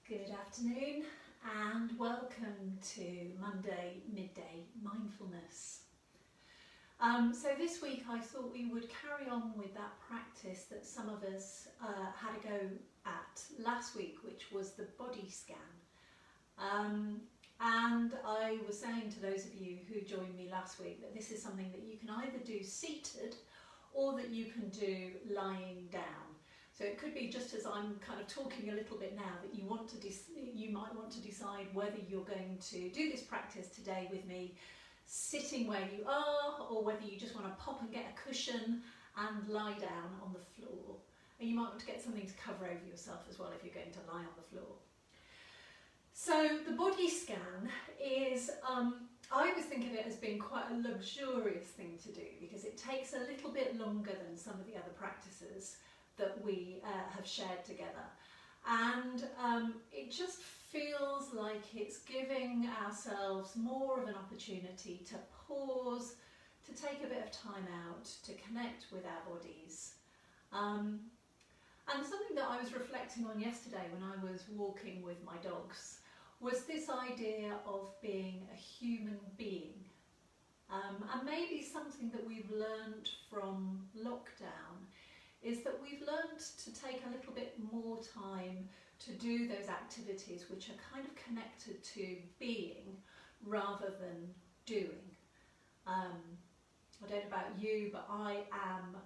Good afternoon and welcome to Monday Midday Mindfulness. So this week I thought we would carry on with that practice that some of us had a go at last week, which was the body scan. And I was saying to those of you who joined me last week that this is something that you can either do seated or that you can do lying down. So it could be just as I'm kind of talking a little bit now that you might want to decide whether you're going to do this practice today with me sitting where you are, or whether you just want to pop and get a cushion and lie down on the floor. And you might want to get something to cover over yourself as well if you're going to lie on the floor. So the body scan is, I always think of it as being quite a luxurious thing to do because it takes a little bit longer than some of the other practices that we have shared together, and it just feels like it's giving ourselves more of an opportunity to pause, to take a bit of time out, to connect with our bodies. And something that I was reflecting on yesterday when I was walking with my dogs was this idea of being a human being, and maybe something that we've learned from lockdown is that we've learned to take a little bit more time to do those activities which are kind of connected to being rather than doing. I don't know about you, but I am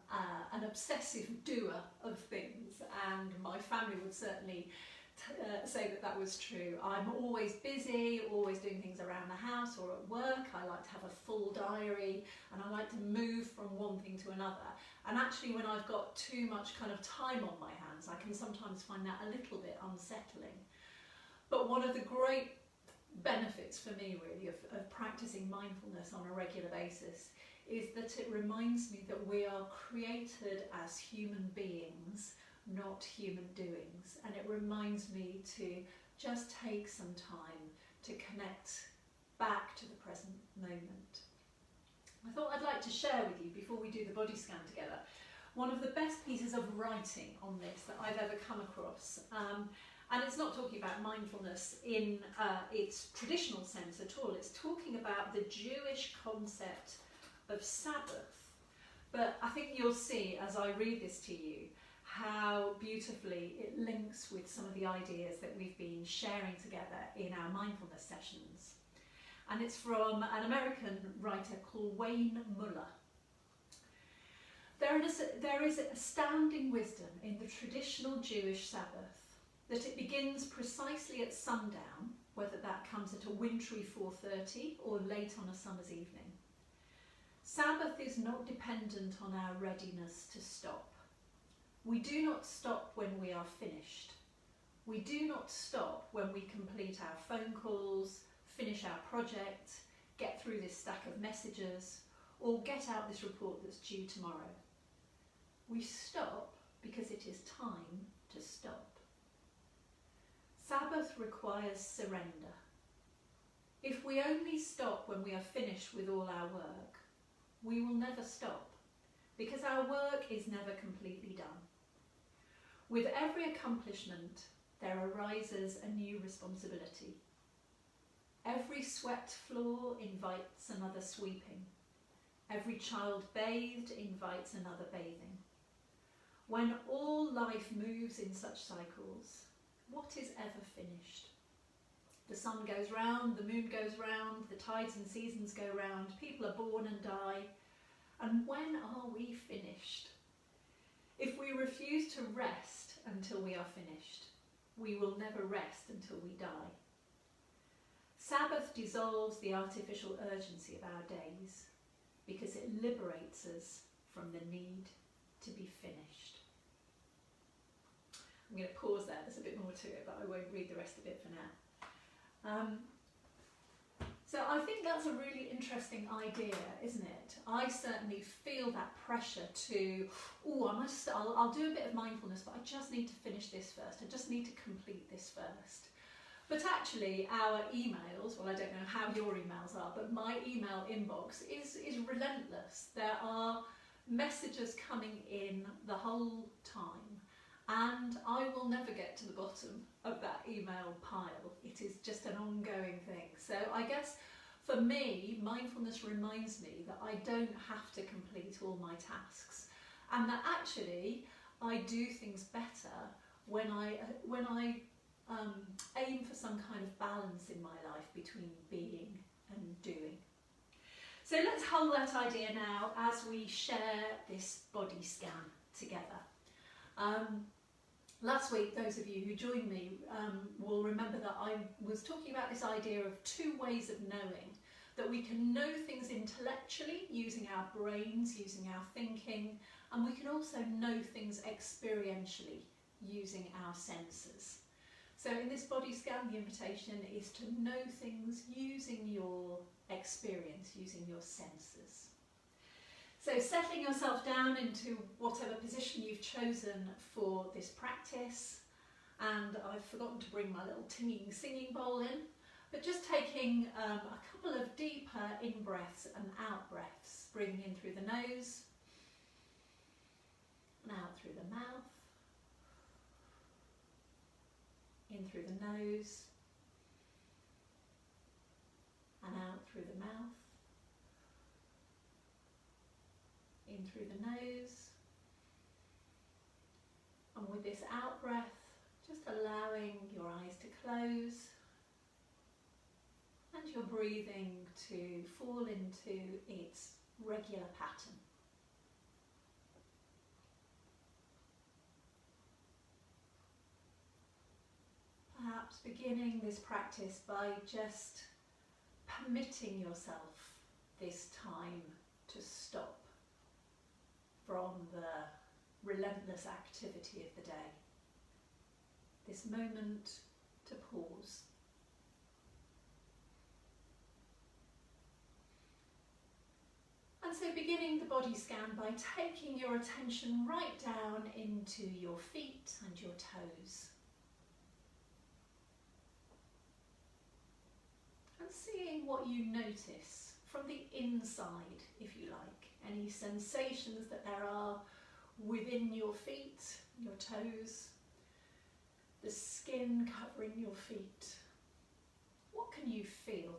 an obsessive doer of things, and my family would certainly say that that was true. I'm always busy, always doing things around the house or at work. I like to have a full diary and I like to move from one thing to another. And actually when I've got too much kind of time on my hands, I can sometimes find that a little bit unsettling. But one of the great benefits for me really of practicing mindfulness on a regular basis is that it reminds me that we are created as human beings, not human doings, and it reminds me to just take some time to connect back to the present moment. I thought I'd like to share with you, before we do the body scan together, one of the best pieces of writing on this that I've ever come across, and it's not talking about mindfulness in its traditional sense at all. It's talking about the Jewish concept of Sabbath, but I think you'll see as I read this to you how beautifully it links with some of the ideas that we've been sharing together in our mindfulness sessions. And it's from an American writer called Wayne Muller. There is astounding wisdom in the traditional Jewish Sabbath, that it begins precisely at sundown, whether that comes at a wintry 4:30 or late on a summer's evening. Sabbath is not dependent on our readiness to stop. We do not stop when we are finished. We do not stop when we complete our phone calls, finish our project, get through this stack of messages, or get out this report that's due tomorrow. We stop because it is time to stop. Sabbath requires surrender. If we only stop when we are finished with all our work, we will never stop, because our work is never completely done. With every accomplishment, there arises a new responsibility. Every swept floor invites another sweeping. Every child bathed invites another bathing. When all life moves in such cycles, what is ever finished? The sun goes round, the moon goes round, the tides and seasons go round, people are born and die. And when are we finished? If we refuse to rest until we are finished, we will never rest until we die. Sabbath dissolves the artificial urgency of our days because it liberates us from the need to be finished. I'm going to pause there, there's a bit more to it, but I won't read the rest of it for now. So I think that's a really interesting idea, isn't it? I certainly feel that pressure to, I'll do a bit of mindfulness, but I just need to finish this first. I just need to complete this first. But actually our emails, well, I don't know how your emails are, but my email inbox is relentless. There are messages coming in the whole time, and I will never get to the bottom of that email pile. It is just an ongoing thing. So I guess for me, mindfulness reminds me that I don't have to complete all my tasks, and that actually I do things better when I aim for some kind of balance in my life between being and doing. So let's hold that idea now as we share this body scan together. Last week, those of you who joined me will remember that I was talking about this idea of two ways of knowing, that we can know things intellectually using our brains, using our thinking, and we can also know things experientially using our senses. So in this body scan, the invitation is to know things using your experience, using your senses. So settling yourself down into whatever position you've chosen for this practice, and I've forgotten to bring my little tinging singing bowl in, but just taking a couple of deeper in-breaths and out-breaths, breathing in through the nose and out through the mouth, in through the nose and out through the mouth, in through the nose, and with this out breath just allowing your eyes to close and your breathing to fall into its regular pattern. Perhaps beginning this practice by just permitting yourself this time to stop from the relentless activity of the day. This moment to pause. And so beginning the body scan by taking your attention right down into your feet and your toes. And seeing what you notice from the inside, if you like. Any sensations that there are within your feet, your toes, the skin covering your feet. What can you feel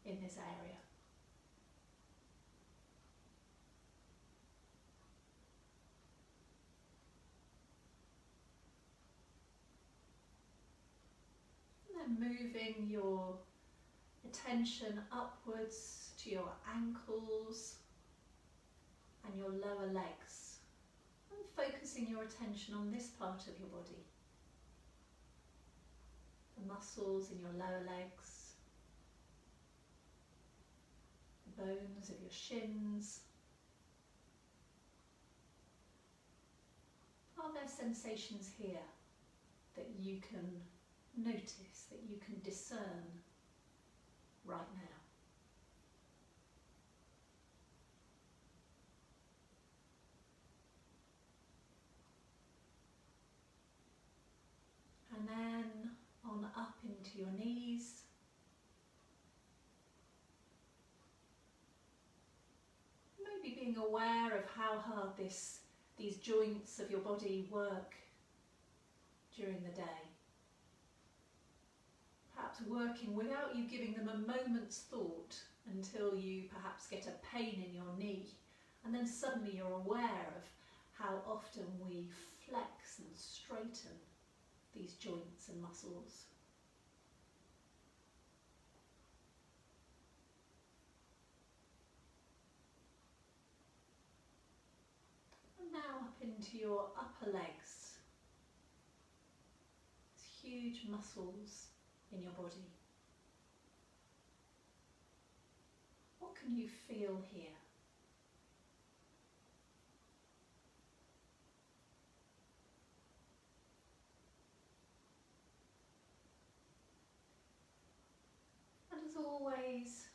in this area? And then moving your attention upwards to your ankles and your lower legs, and focusing your attention on this part of your body. The muscles in your lower legs, the bones of your shins. Are there sensations here that you can notice, that you can discern right now? And then on up into your knees. Maybe being aware of how hard these joints of your body work during the day. Perhaps working without you giving them a moment's thought until you perhaps get a pain in your knee, and then suddenly you're aware of how often we flex and straighten these joints and muscles. And now up into your upper legs. These huge muscles in your body. What can you feel here? And as always,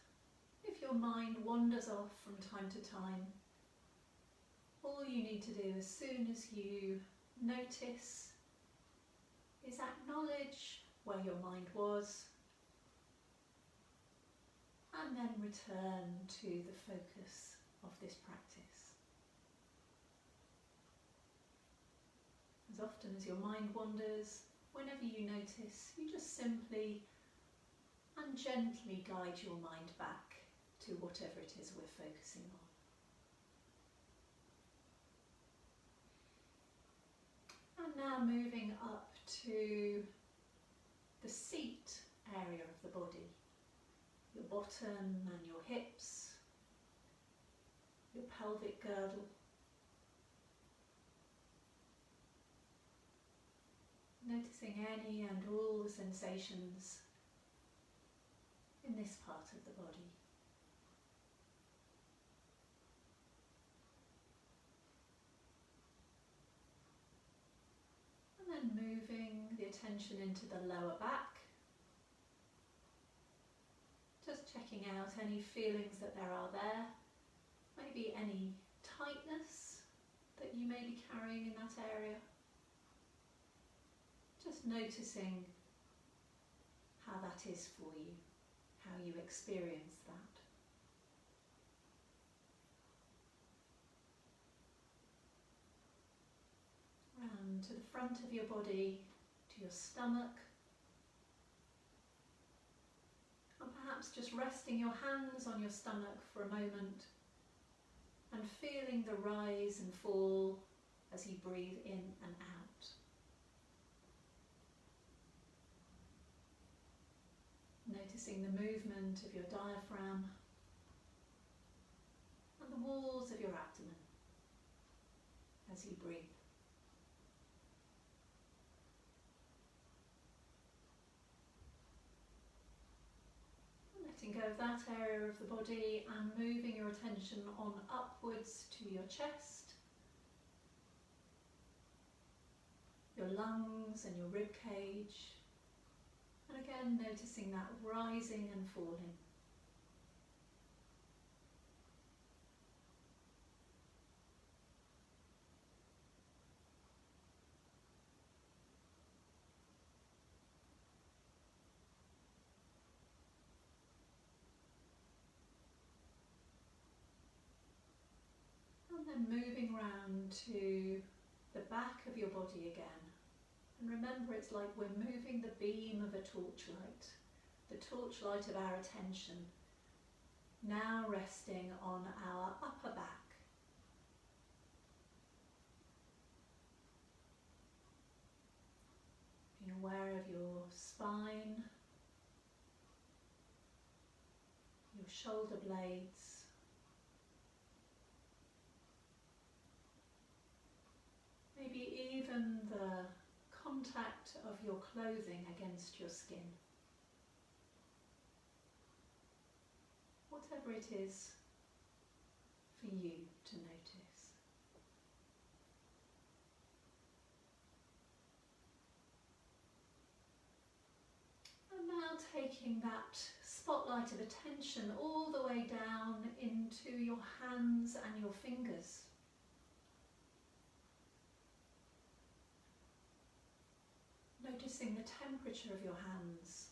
if your mind wanders off from time to time, all you need to do as soon as you notice is acknowledge where your mind was, and then return to the focus of this practice. as often as your mind wanders, whenever you notice, you just simply and gently guide your mind back to whatever it is we're focusing on. And now moving up to the seat area of the body, your bottom and your hips, your pelvic girdle. Noticing any and all the sensations in this part of the body. And then moving the attention into the lower back. Just checking out any feelings that there are there. Maybe any tightness that you may be carrying in that area. Just noticing how that is for you, how you experience that. Round to the front of your body, to your stomach. And perhaps just resting your hands on your stomach for a moment and feeling the rise and fall as you breathe in and out. Noticing the movement of your diaphragm and the walls of your abdomen as you breathe. And letting go of that area of the body and moving your attention on upwards to your chest, your lungs and your rib cage. And again, noticing that rising and falling. And then moving round to the back of your body again. And remember, it's like we're moving the beam of a torchlight, the torchlight of our attention, now resting on our upper back. Being aware of your spine, your shoulder blades, maybe even the contact of your clothing against your skin. Whatever it is for you to notice. And now taking that spotlight of attention all the way down into your hands and your fingers. Noticing the temperature of your hands.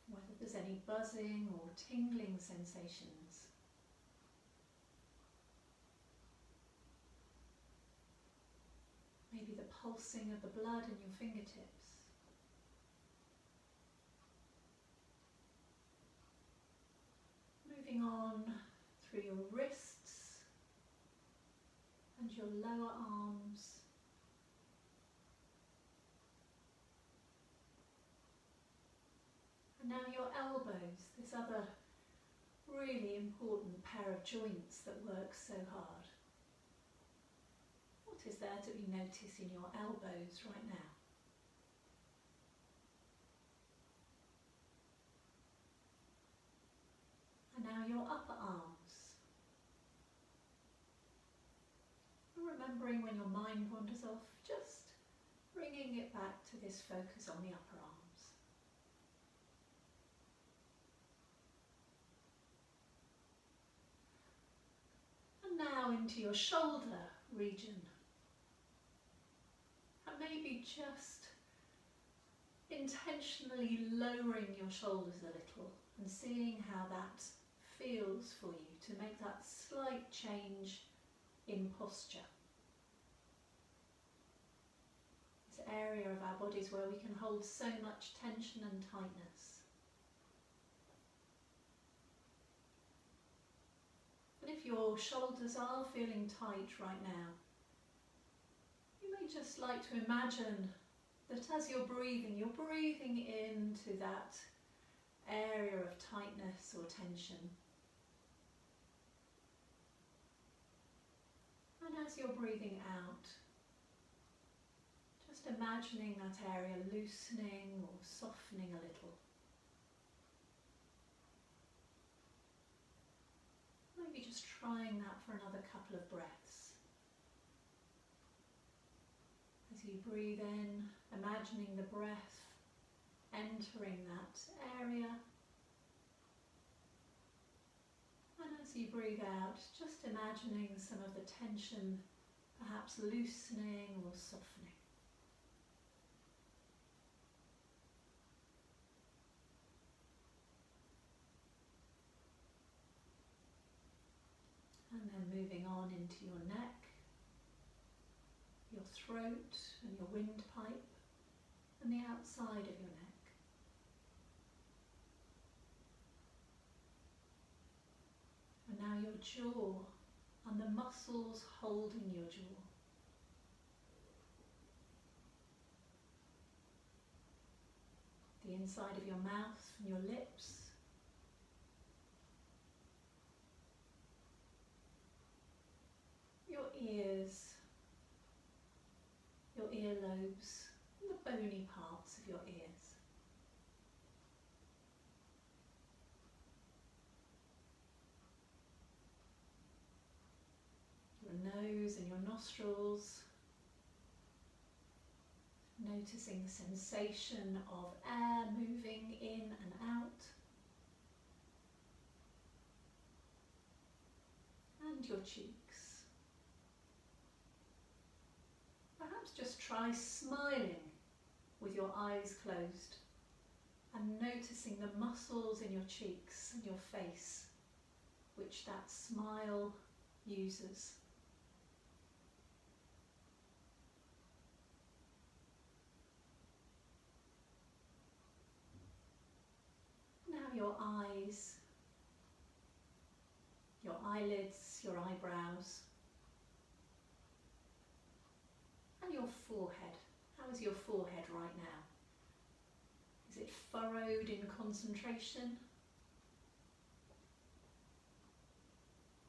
Whether there's any buzzing or tingling sensations. Maybe the pulsing of the blood in your fingertips. Moving on through your wrists and your lower arms. And now your elbows, this other really important pair of joints that work so hard. What is there to be noticed in your elbows right now? And now your upper arms. Remembering when your mind wanders off, just bringing it back to this focus on the upper arms. And now into your shoulder region. And maybe just intentionally lowering your shoulders a little and seeing how that feels for you to make that slight change in posture. This area of our bodies where we can hold so much tension and tightness. And if your shoulders are feeling tight right now, you may just like to imagine that as you're breathing into that area of tightness or tension. And as you're breathing out, just imagining that area loosening or softening a little. Maybe just trying that for another couple of breaths. As you breathe in, imagining the breath entering that area. And as you breathe out, just imagining some of the tension perhaps loosening or softening. And then moving on into your neck, your throat and your windpipe and the outside of your neck. And now your jaw and the muscles holding your jaw. The inside of your mouth and your lips. Your ears, your earlobes, and the bony parts of your ears. Your nose and your nostrils. Noticing the sensation of air moving in and out. And your cheeks. Perhaps just try smiling with your eyes closed and noticing the muscles in your cheeks and your face which that smile uses. Now your eyes, your eyelids, your eyebrows, and your forehead. How is your forehead right now? Is it furrowed in concentration?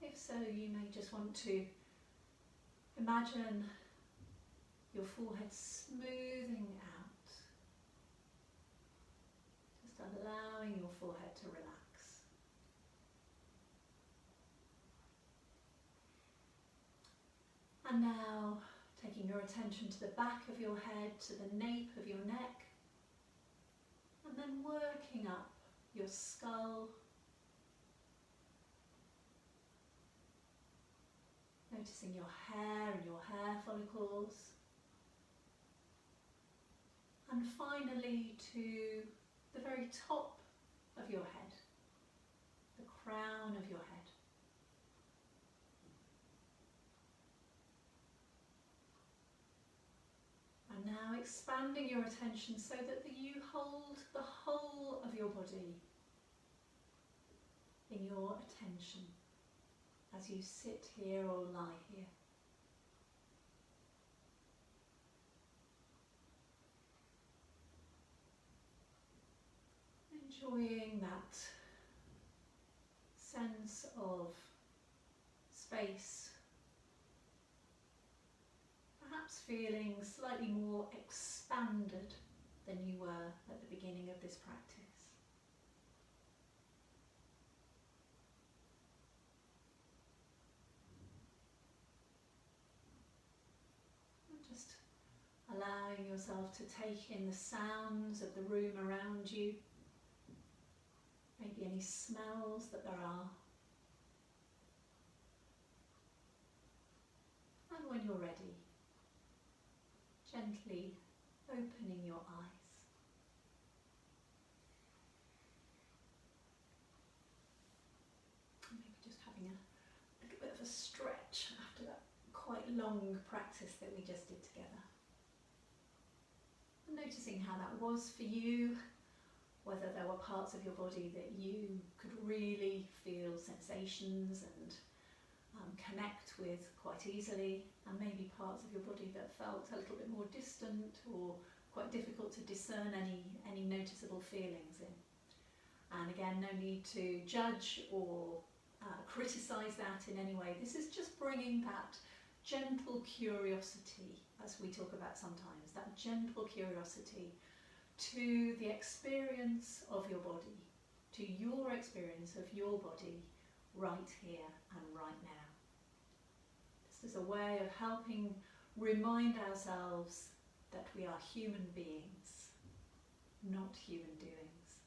If so, you may just want to imagine your forehead smoothing out, just allowing your forehead to relax. And now, taking your attention to the back of your head, to the nape of your neck, and then working up your skull, noticing your hair and your hair follicles, and finally to the very top of your head, the crown of your head. And now expanding your attention so that you hold the whole of your body in your attention as you sit here or lie here. Enjoying that sense of space, perhaps feeling slightly more expanded than you were at the beginning of this practice. And just allowing yourself to take in the sounds of the room around you, maybe any smells that there are. And when you're ready, gently opening your eyes. quite long practice that we just did together. And noticing how that was for you, whether there were parts of your body that you could really feel sensations and connect with quite easily, and maybe parts of your body that felt a little bit more distant or quite difficult to discern any noticeable feelings in. And again, no need to judge or criticise that in any way. This is just bringing that gentle curiosity, as we talk about sometimes, that gentle curiosity to the experience of your body, to your experience of your body right here and right now. This is a way of helping remind ourselves that we are human beings, not human doings.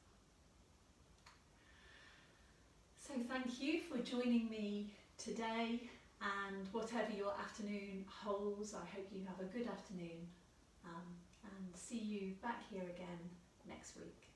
So thank you for joining me today, and whatever your afternoon holds, I hope you have a good afternoon, and see you back here again next week.